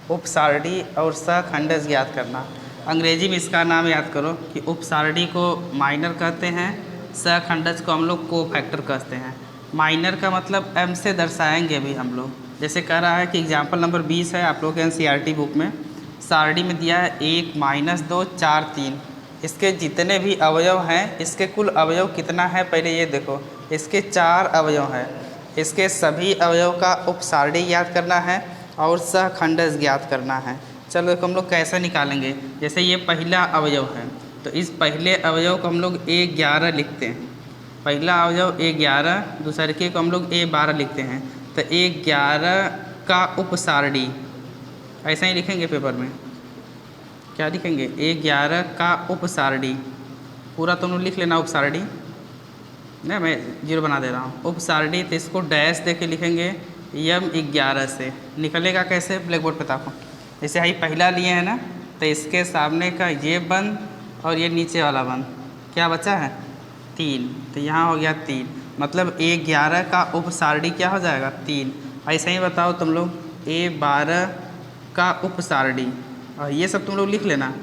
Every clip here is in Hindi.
उपसारणी और सहखंडज ज्ञात करना। अंग्रेजी में इसका नाम याद करो कि उपसारणी को माइनर कहते हैं, सहखंडज को हम लोग कोफैक्टर कहते हैं। माइनर का मतलब एम से दर्शाएंगे भी हम लोग। जैसे कह रहा है कि एग्जाम्पल नंबर 20 है आप लोग के एनसीईआरटी बुक में, सारणी में दिया है 1 - 2 4 3। इसके जितने भी अवयव हैं, इसके कुल अवयव कितना है पहले ये देखो। इसके 4 अवयव हैं। इसके सभी अवयव का उपसारणी ज्ञात करना है और सहखंडज ज्ञात करना है। चलो देखो हम लोग कैसे निकालेंगे। जैसे ये पहला अवयव है तो इस पहले अवयव को हम लोग A11 लिखते हैं। पहला अवयव A11, दूसरे के को हम लोग A12 लिखते हैं। तो A11 का उपसारणी ऐसा ही लिखेंगे पेपर में। क्या लिखेंगे? A11 का उपसारणी। पूरा तुम लोग लिख लेना उपसारणी, नहीं मैं 0 बना दे रहा हूँ। उपसारणी तो इसको डैश दे के लिखेंगे M11 से। निकलेगा कैसे? ब्लैक बोर्ड पे ताको। जैसे ही पहला लिए हैं ना, तो इसके सामने का ये बंद और ये नीचे वाला बंद, क्या बचा है? 3। तो यहाँ हो गया 3, मतलब A11 का उपसारणी क्या हो जाएगा? 3। ऐसे ही बताओ तुम लोग A12 का उपसारणी, और ये सब तुम लोग लिख लेना।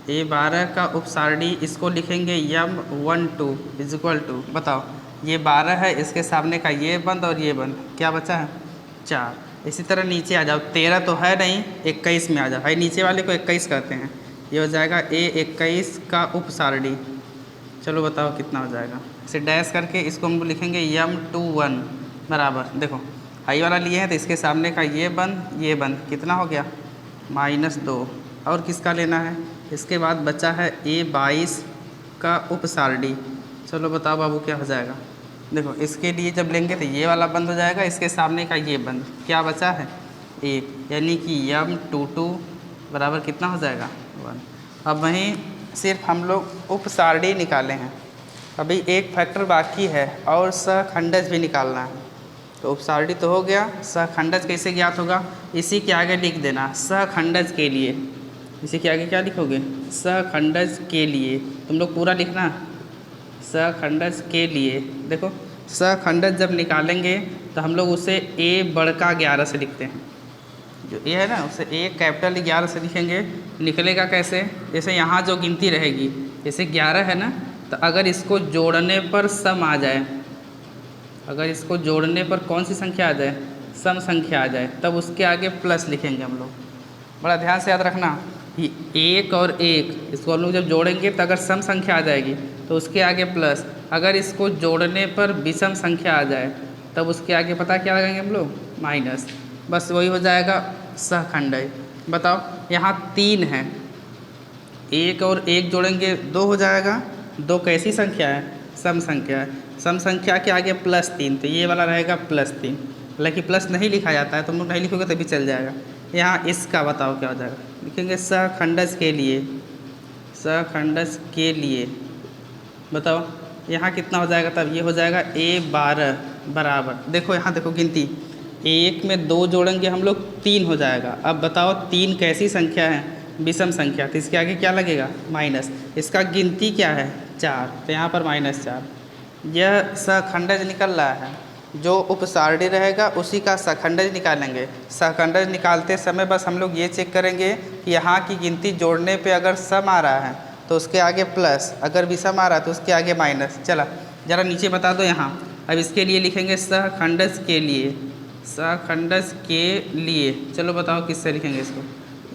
A12 का उपसारणी इसको लिखेंगे M12 = बताओ ये 12 है, इसके सामने का ये बंद और ये बंद, क्या बचा है? 4। इसी तरह नीचे आ जाओ, 13 तो है नहीं, 21 में आ जाओ। भाई नीचे वाले को 21 कहते हैं। ये हो जाएगा A21 का उपसारणी। चलो बताओ कितना हो जाएगा। इसे डैश करके इसको हम लिखेंगे M21 बराबर, देखो हाई वाला लिए हैं तो इसके सामने का ये बंद कितना हो गया? -2। और किसका लेना है? इसके बाद बचा है A22 का उपसारणी। चलो बताओ बाबू क्या हो जाएगा। देखो इसके लिए जब लेंगे तो ये वाला बंद हो जाएगा, इसके सामने का ये बंद, क्या बचा है? 1, यानी कि M22 बराबर कितना हो जाएगा? 1। अब वहीं सिर्फ हम लोग उपसारणी निकाले हैं, अभी एक फैक्टर बाकी है और सहखंडज भी निकालना है। तो उपसारणी तो हो गया, सहखंडज कैसे ज्ञात होगा? इसी के आगे लिख देना सहखंडज के लिए। इसी के आगे क्या लिखोगे? सहखंडज के लिए। तुम लोग पूरा लिखना, सहखंडज के लिए। देखो सहखंडज जब निकालेंगे तो हम लोग उसे A11 से लिखते हैं। जो A है ना उसे A11 से लिखेंगे। निकलेगा कैसे? जैसे यहाँ जो गिनती रहेगी, जैसे 11 है ना, तो अगर इसको जोड़ने पर सम आ जाए, अगर इसको जोड़ने पर कौन सी संख्या आ जाए? सम संख्या आ जाए, तब उसके आगे प्लस लिखेंगे हम लोग। बड़ा ध्यान से याद रखना, ये 1 और 1 इसको हम लोग जब जोड़ेंगे तो अगर सम संख्या आ जाएगी तो उसके आगे प्लस। अगर इसको जोड़ने पर विषम संख्या आ जाए तब उसके आगे पता क्या लगाएंगे हम लोग? माइनस। बस वही हो जाएगा सहखंडज। बताओ यहाँ 3 है, 1 और 1 जोड़ेंगे 2 हो जाएगा। 2 कैसी संख्या है? सम संख्या है। सम संख्या के आगे +3, तो ये वाला रहेगा +3। हालांकि प्लस नहीं लिखा जाता है, तुम लोग नहीं लिखोगे तभी चल जाएगा। यहाँ इसका बताओ क्या हो जाएगा? लिखेंगे सहखंडज के लिए, सहखंडज के लिए। बताओ यहाँ कितना हो जाएगा? तब ये हो जाएगा A12 बराबर, देखो यहाँ देखो गिनती, 1 में 2 जोड़ेंगे हम लोग 3 हो जाएगा। अब बताओ 3 कैसी संख्या है? विषम संख्या, तो इसके आगे क्या लगेगा? माइनस। इसका गिनती क्या है? 4, तो यहाँ पर -4। यह सहखंडज निकल रहा है। जो उपसारणी रहेगा उसी का सहखंडज निकालेंगे। सहखंडज निकालते समय बस हम लोग ये चेक करेंगे कि यहाँ की गिनती जोड़ने पे अगर सम आ रहा है तो उसके आगे प्लस, अगर विषम आ रहा है तो उसके आगे माइनस। चला ज़रा नीचे बता दो यहाँ। अब इसके लिए लिखेंगे सहखंडज के लिए, सहखंडज के लिए। चलो बताओ किससे लिखेंगे इसको?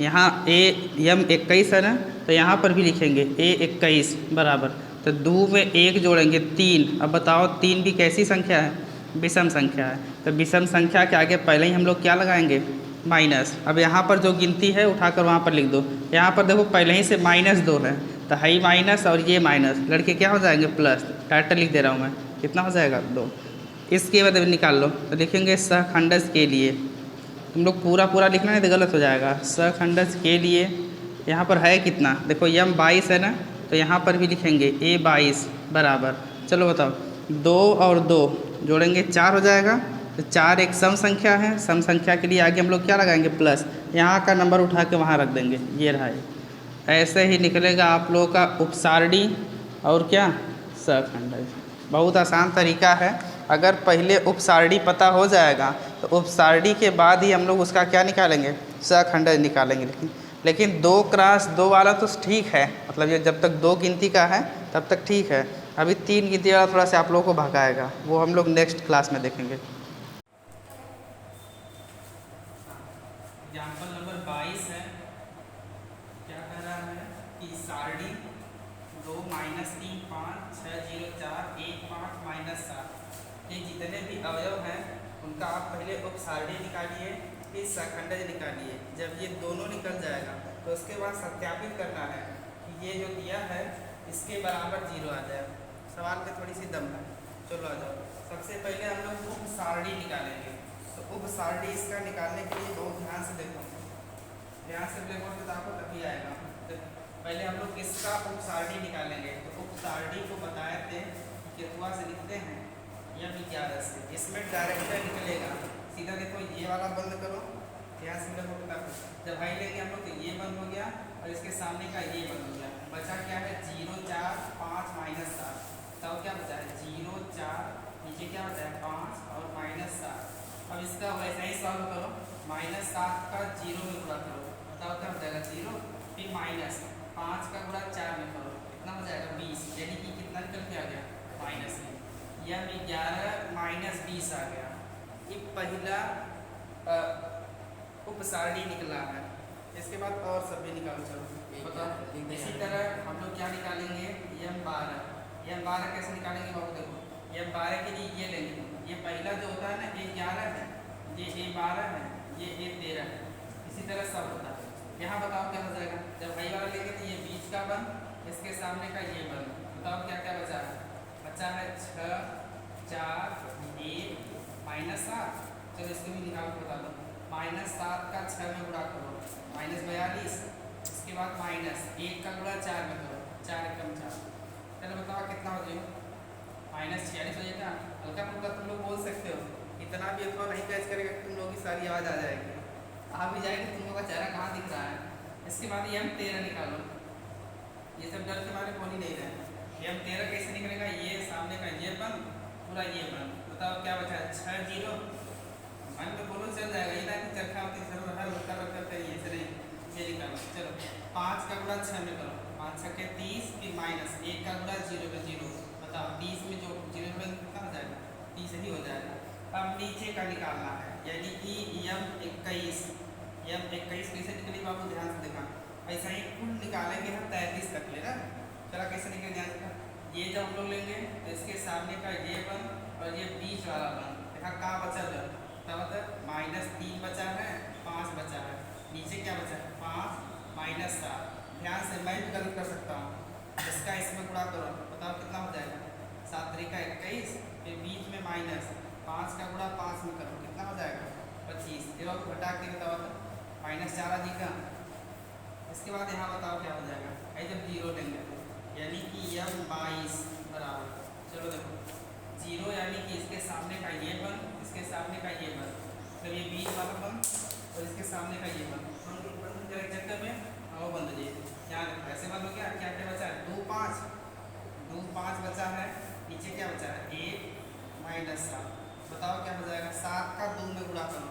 यहाँ M21 है ना, तो यहाँ पर भी लिखेंगे A21 बराबर, तो 2 में 1 जोड़ेंगे 3। अब बताओ 3 भी कैसी संख्या है? विषम संख्या है। तो विषम संख्या के आगे पहले ही हम लोग क्या लगाएंगे? माइनस। अब यहाँ पर जो गिनती है उठाकर वहाँ पर लिख दो। यहाँ पर देखो पहले ही से -2 है, तो हाई माइनस और ये माइनस, लड़के क्या हो जाएंगे? प्लस। टाइटल लिख दे रहा हूँ मैं, कितना हो जाएगा? 2। इसके बाद निकाल लो, तो लिखेंगे सहखंडज के लिए। तुम लोग पूरा लिखना नहीं तो गलत हो जाएगा। सहखंडज के लिए यहाँ पर है कितना? देखो M22 है ना, तो यहाँ पर भी लिखेंगे A22 बराबर। चलो बताओ 2 और 2 जोड़ेंगे 4 हो जाएगा। तो 4 एक सम संख्या है, सम संख्या के लिए आगे हम लोग क्या लगाएंगे? प्लस। यहाँ का नंबर उठा के वहाँ रख देंगे, ये रहा है। ऐसे ही निकलेगा आप लोगों का उपसारणी और क्या? सहखंडज। बहुत आसान तरीका है। अगर पहले उपसारणी पता हो जाएगा तो उपसारणी के बाद ही हम लोग उसका क्या निकालेंगे? सहखंडज निकालेंगे। लेकिन 2 क्रॉस 2 वाला तो ठीक है, मतलब ये जब तक 2 गिनती का है तब तक ठीक है। अभी 3 गिनती वाला थोड़ा सा आप लोगों को भगाएगा, वो हम लोग नेक्स्ट क्लास में देखेंगे। एग्जाम्पल नंबर 22 है। क्या कह रहा है कि सारणी 2 -3 5 6 0 4 1 5 -7 ये जितने भी अवयव हैं उनका आप पहले उपसारणी निकालिए, फिर सहखंडज निकालिए। जब ये दोनों निकल जाएगा तो उसके बाद सत्यापित करना है कि ये जो दिया है इसके बराबर 0 आ जाए। सवाल में थोड़ी सी दम है, चलो आ जाओ। सबसे पहले हम लोग उपसारणी निकालेंगे। तो उपसारणी इसका निकालने के लिए बहुत ध्यान से देखो, ध्यान से ब्लैक बोर्ड पे ताको तभी आएगा। तो पहले हम लोग इसका उपसारणी निकालेंगे। तो उपसारणी को बताए थे केतुआ से लिखते हैं या 11 से, इसमें डायरेक्ट निकलेगा सीधा। देखो ये वाला बंद करो, ध्यान से ब्लैक बोर्ड पे ताको। जब भाई लेंगे हम लोग तो ये बंद हो गया और इसके सामने का ये बंद हो गया। बचा क्या है 0 4 5 -7। तब क्या बचा है 0 4, नीचे क्या बचा है 5 और -7। अब इसका वैसे ही सॉल्व करो, -7 का 0 में गुणा करो, बताओ क्या हो जाएगा 0। फिर -5 का गुणा 4 में करो, कितना हो जाएगा 20। यानी कि कितना निकल के आ गया माइनस में, या 11 -20 आ गया। ये पहला उपसारणी निकला है। इसके बाद और सब भी निकालो, चलो बताओ। इसी तरह हम लोग क्या निकालेंगे M12 कैसे निकालेंगे बाबू। देखो M12 के लिए ये लेंगे, ये पहला जो होता है ना A11 है, ये A12 है, ये A13 है। इसी तरह सब होता है। यहाँ बताओ क्या हो जाएगा। जब भाई वाला लेंगे तो ये बीच का बंद, इसके सामने का ये बंद। बताओ क्या क्या बचा है। बचा है 6 4 1 -7। चलो इसको भी निकाल के बता दो। -7 का 6 में गुणा करो, -42। इसके बाद -1 का गुणा 4 में करो, 4 एकम 4। चलो बताओ कितना हो जाएगा -46 हो जाएगा। हल्का फुल्का तुम लोग बोल सकते हो, इतना भी अथवा नहीं कैच करेगा कि तुम लोग की सारी आवाज़ आ जाएगी, आ भी जाएगी। तुम लोग का चेहरा कहाँ दिख रहा है। इसके बाद M13 निकालो। ये सब डर के मारे बोल ही नहीं रहे। M13 कैसे निकलेगा, ये सामने का ये बंद, पूरा ये बंद। बताओ क्या बचा है 6 0। मन में बोलो चल जाएगा, ये ना कि चरखा होती जरूर हर उत्तर रखकर करिए ऐसे नहीं। ये निकालो, चलो 5 का गुणा 6 में करो, 5 6 के 30। फिर -1 का गुणा 0 में 0। बताओ 30 में जो 0 में कितना हो जाएगा 30 ही हो जाएगा। अब नीचे का निकालना है, यानी कि M21 कैसे निकली बाबू, ध्यान से देखा। ऐसा ही कुल निकालेंगे हम 33 तक ले ना। चला कैसे निकले ध्यान से। ये जब हम लोग लेंगे तो इसके सामने का ये बंद और ये बीच वाला बंद, देखा कहाँ बचा जब मतलब -3 बचा है, 5 बचा है, नीचे क्या बचा है 5 -7। ध्यान से मैं भी गलत कर सकता हूँ, इसका इसमें गुणा करो, बताओ कितना हो जाएगा 7 3 का 21। फिर बीच में -5 का गुणा 5 में करो, कितना हो जाएगा 25। फिर और घटा के बताओ तो -4 जी का। इसके बाद यहाँ बताओ क्या हो जाएगा, ऐसे जब 0 लेंगे यानी कि M22 बराबर, चलो देखो 0 यानी कि इसके सामने का ये बंद, इसके सामने का ये बंद, तो ये बीच वाला बंद और इसके सामने का ये बंद जरा चक्कर में वो बंद हो जाए। यहाँ देखो ऐसे बंद हो गया। क्या क्या बचा है 2 5 बचा है, नीचे क्या बचा है 1 -7। बताओ क्या हो जाएगा 7 का 2 में गुणा करो,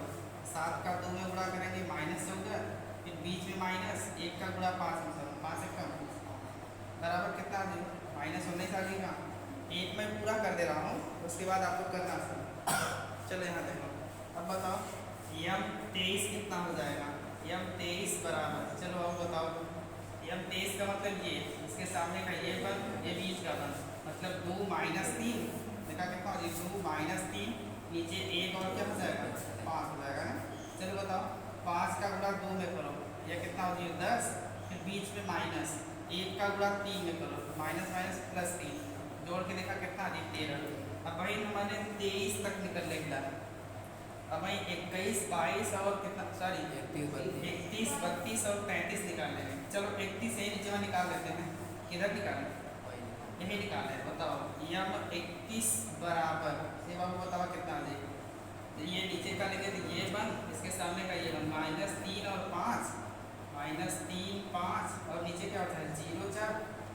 7 का 2 में गुणा करेंगे माइनस से हो गया। फिर बीच में -1 का गुणा 5 में करो, 5 1 बराबर कितना आ जाएगा -19 आ जाएगा। एक मैं पूरा कर दे रहा हूँ, उसके बाद आप लोग करना सर। चलो यहाँ देखो, अब बताओ M23 कितना हो जाएगा। M23 बराबर, चलो अब बताओ M23 का मतलब ये, इसके सामने का ये बंद, ये बीच का बंद, मतलब 2 -3। देखा कितना हो जाएगा 2 -3, नीचे 1 और क्या हो जाएगा 5 हो जाएगा ना। चलो बताओ 5 का गुणा 2 में करो, यह कितना हो जाएगा 10। फिर बीच में -1 का गुणा 3 में करो, -+3 जोड़ के देखा कितना आ जाए 13। अब भाई हमारे 23 तक निकल लेगा। अब भाई 21 22 और कितना सॉरी 31 32 और 33 निकाल लेंगे। चलो 31 यही नीचे निकाल लेते हैं, किधर निकालें यही निकाल लें। बताओ M21 बराबर ये बाबू बताओ कितना आ जाएगा। ये नीचे का लेंगे तो ये बंद, इसके सामने का ये बंद, -3 और 5, -3 5 और नीचे क्या होता है 0 4।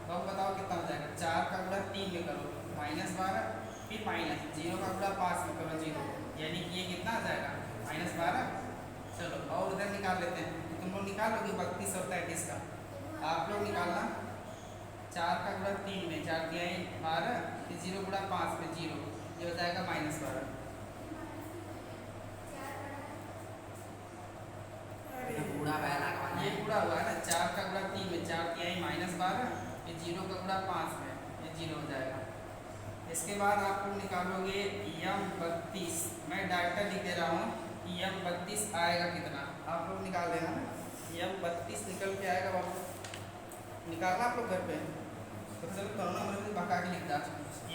अब बताओ कितना हो जाएगा 4 का गुणा 3 में करो -12, फिर -0 का गुणा 5 में करो 0, यानी कि ये कितना आ जाएगा -12। चलो और उधर निकाल लेते हैं, तुम लोग निकालोगे 32 और 33 का, आप लोग निकालना 4 का गुणा 3 में 4 दिया 12, फिर 0 गुणा 5 में 0, ये हो जाएगा -12। ये पूरा हुआ है ना, 4 का गुणा 3 में 4 दिया -12, फिर 0 का गुणा 5 में ये 0 हो जाएगा। इसके बाद आप लोग निकालोगे M32, मैं डायरेक्टर लिख दे रहा हूँ कि M32 आएगा कितना, आप लोग निकाल देना ना। M32 निकल के आएगा बाबू, निकालना आप लोग घर पे, तो चलो करो ना, मैंने बका के लिखता।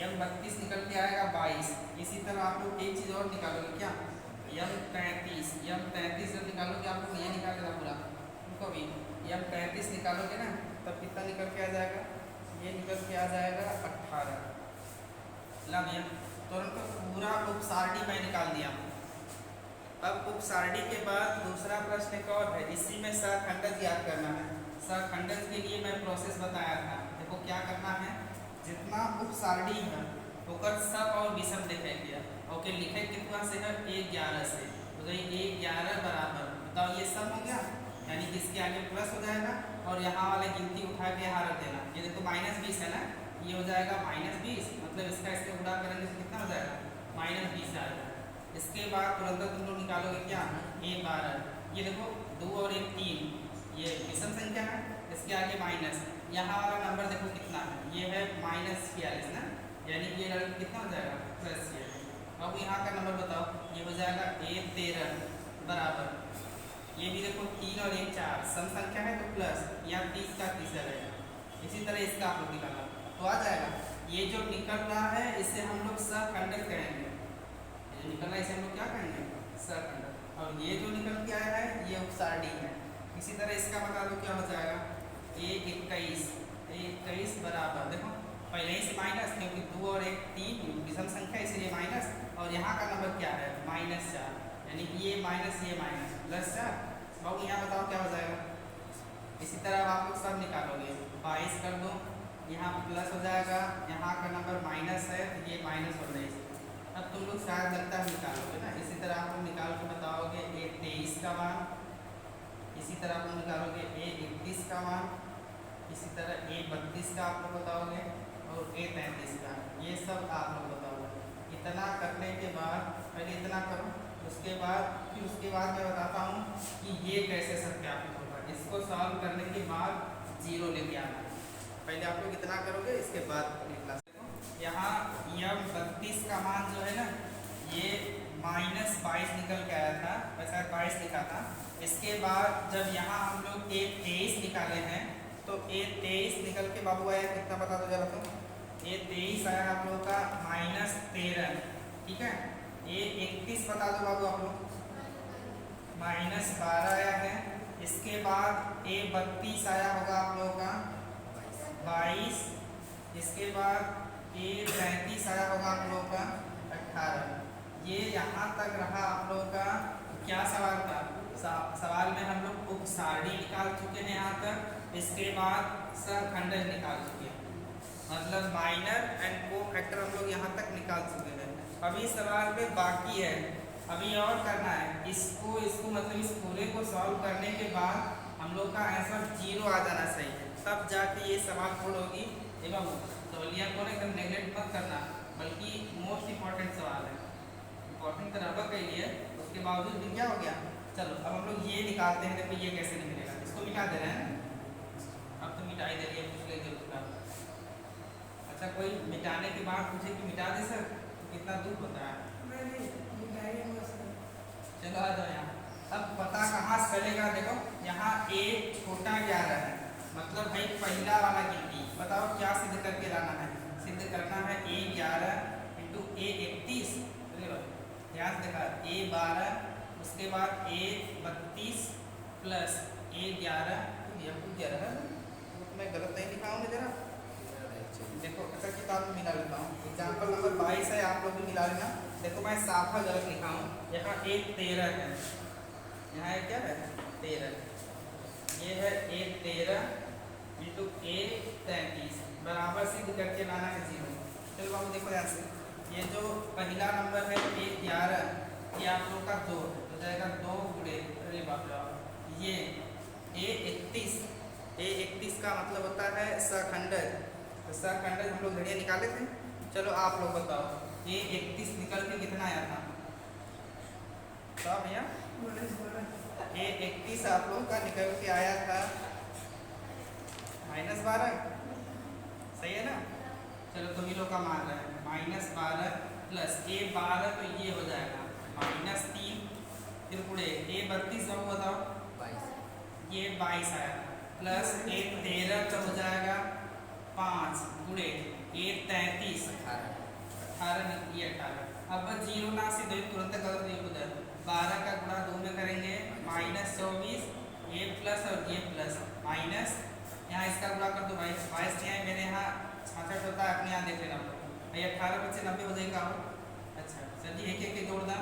M32 निकल के आएगा 22। इसी तरह आप लोग एक चीज़ और निकालोगे क्या, M33 जब निकालोगे आप लोग ये निकाल देना पूरा, उनको भी M33 निकालोगे ना तब कितना निकल के आ जाएगा, ये निकल के आ जाएगा 18। ला भैया तुरंत पूरा उपसारणी मैं निकाल दिया। अब उपसारणी के बाद दूसरा प्रश्न एक और है, इसी में सहखंडज ज्ञात करना है। सहखंडज के लिए मैं प्रोसेस बताया था, देखो क्या करना है, जितना उपसारणी है ओकर सब और विषम लिखे गया, ओके लिखे कितना से है 11 से, तो 11 बराबर, बताओ ये सब हो गया, यानी कि इसके आगे प्लस हो जाएगा और यहाँ वाले गिनती उठा के यहाँ रख देना। ये देखो -20 है ना, ये हो जाएगा -20, मतलब इसका इसके गुणा करेंगे तो कितना हो जाएगा -20 आएगा। इसके बाद तुरंत तुम लोग निकालोगे क्या, A12, ये देखो 2 और 1 3, ये विषम संख्या है, इसके आगे माइनस, यहाँ वाला नंबर देखो कितना है, ये है -46 ना, यानी कि ये कितना हो जाएगा +46। अब यहाँ का नंबर बताओ, ये हो जाएगा A13 बराबर, ये भी देखो 3 और 1 4 सम संख्या है तो प्लस, यहाँ 30 का 30 रहेगा। इसी तरह इसका आप लोग निकालना तो आ जाएगा। ये जो निकल रहा है इसे हम लोग सहखंडज कहेंगे, ये जो निकल रहा है इसे हम लोग क्या कहेंगे, सहखंडज, और ये जो निकल के आया है ये उपसारणी है। इसी तरह इसका बता दो क्या हो जाएगा, A21 बराबर, देखो पहले ही से माइनस, क्योंकि 2 और 1 3 विषम संख्या इसलिए माइनस, और यहाँ का नंबर क्या है -4, यानी कि ये माइनस +4। अब यहाँ बताओ क्या हो जाएगा। इसी तरह आप लोग सब निकालोगे, 22 कर दो, यहाँ प्लस हो जाएगा, यहाँ का नंबर माइनस है तो ये -19। अब तुम लोग शायद लगता है निकालोगे ना, इसी तरह आप लोग निकाल के बताओगे A23 का मान, इसी तरह आप लोग निकालोगे A31 का मान, इसी तरह A32 का आप लोग बताओगे और A33 का, ये सब आप लोग बताओगे। इतना करने के बाद पहले इतना करो, उसके बाद मैं बताता हूँ कि ये कैसे सत्यापित होगा। इसको सॉल्व करने के बाद 0 लेके आना है, पहले आप लोग इतना करोगे इसके बाद निकला। यहाँ M32 का मान जो है ना ये -22 निकल के आया था, वैसा 22 लिखा था। इसके बाद जब यहाँ हम लोग A23 निकाले हैं तो A23 निकल के बाबू आया कितना बता दो जरा, तो A23 आया आप लोगों का -13, ठीक है। A31 बता दो बाबू आप लोग, -12 आया है। इसके बाद A32 आया होगा आप लोगों का 22, इसके बाद A33 आया होगा आप लोगों का 18। ये यहाँ तक रहा आप लोगों का क्या सवाल था, सवाल में हम लोग उपसारणी निकाल चुके हैं यहाँ तक, इसके बाद सहखंडज निकाल चुके हैं, मतलब माइनर एंड को फैक्टर हम लोग यहाँ तक निकाल चुके हैं। अभी सवाल में बाकी है, अभी और करना है इसको मतलब इस पूरे को सॉल्व करने के बाद हम लोग का आंसर 0 आ जाना चाहिए, तब जाके ये सवाल पूर्ण होगी। एवं सवालिया को एकदम नेगलेक्ट मत करना, बल्कि मोस्ट इम्पॉर्टेंट सवाल है, इम्पॉर्टेंट तो रहा के लिए, उसके बावजूद भी क्या हो गया। चलो अब हम लोग ये निकालते हैं, देखो ये कैसे निकलेगा, इसको मिटा दे रहे हैं, अब तो मिटाई दे रही है, पूछ लेंगे उसका। अच्छा कोई मिटाने के बाद पूछे कि मिटा दे सर, तो कितना दुख होता है। चलो आ जाओ यहाँ, अब पता कहाँ से चलेगा, देखो यहाँ एक छोटा 11 है, मतलब भाई पहला वाला गिनती, बताओ क्या सिद्ध करके लाना है, सिद्ध करना है A11 × A31, ध्यान से देखा A12, उसके बाद A32 प्लस A11, तो मैं गलत नहीं लिखा हूँ जरा, देखो अच्छा किताब में मिला लेता हूँ, एग्जाम्पल नंबर 22 है, आप लोग भी मिला लेना। देखो मैं साफा गलत लिखा हूँ, यहाँ A13 है, यहाँ क्या है 13, ये है A13 × A33 बराबर सिद्ध करके लाना है 0। चलो बाबू देखो यहाँ से, ये जो पहला नंबर है A11, ये आप लोग का 2 हो जाएगा, 2 × अगली बात जाओ। ये A31 का मतलब होता है सखंडज। तो सखंडज हम लोग घड़ियाँ निकाले थे। चलो आप लोग बताओ A31 निकल के कितना आया था? बताओ भैया। A31 आप लोगों का निकल के आया था -12। सही है ना? चलो तुम ही लोग का मान रहे हैं -12 प्लस A12 तो ये हो जाएगा -3, फिर पूरे A32 बाबू बताओ 22 ये 22 आया प्लस A13 तो हो जाएगा 5 गुणे A33 18 ये 18। अब 0 ना से दो तुरंत गलत नहीं उधर 12 का गुणा 2 में करेंगे -24 A प्लस और ये प्लस माइनस यहाँ इसका गुणा कर दो 22 यहाँ मेरे यहाँ 66 होता है, अपने यहाँ देख लेना भाई 18 बच्चे 90 हो जाएगा। अच्छा चलिए एक एक जोड़ना,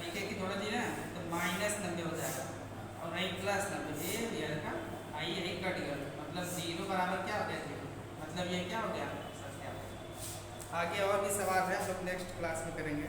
एक एक जोड़ा दी ना तो -90 हो जाएगा और नहीं +90 ये का आई यही कट गया मतलब 0 बराबर क्या हो गया 0 मतलब ये क्या हो गया सत्या। आगे और भी सवाल है हम लोग नेक्स्ट क्लास में करेंगे।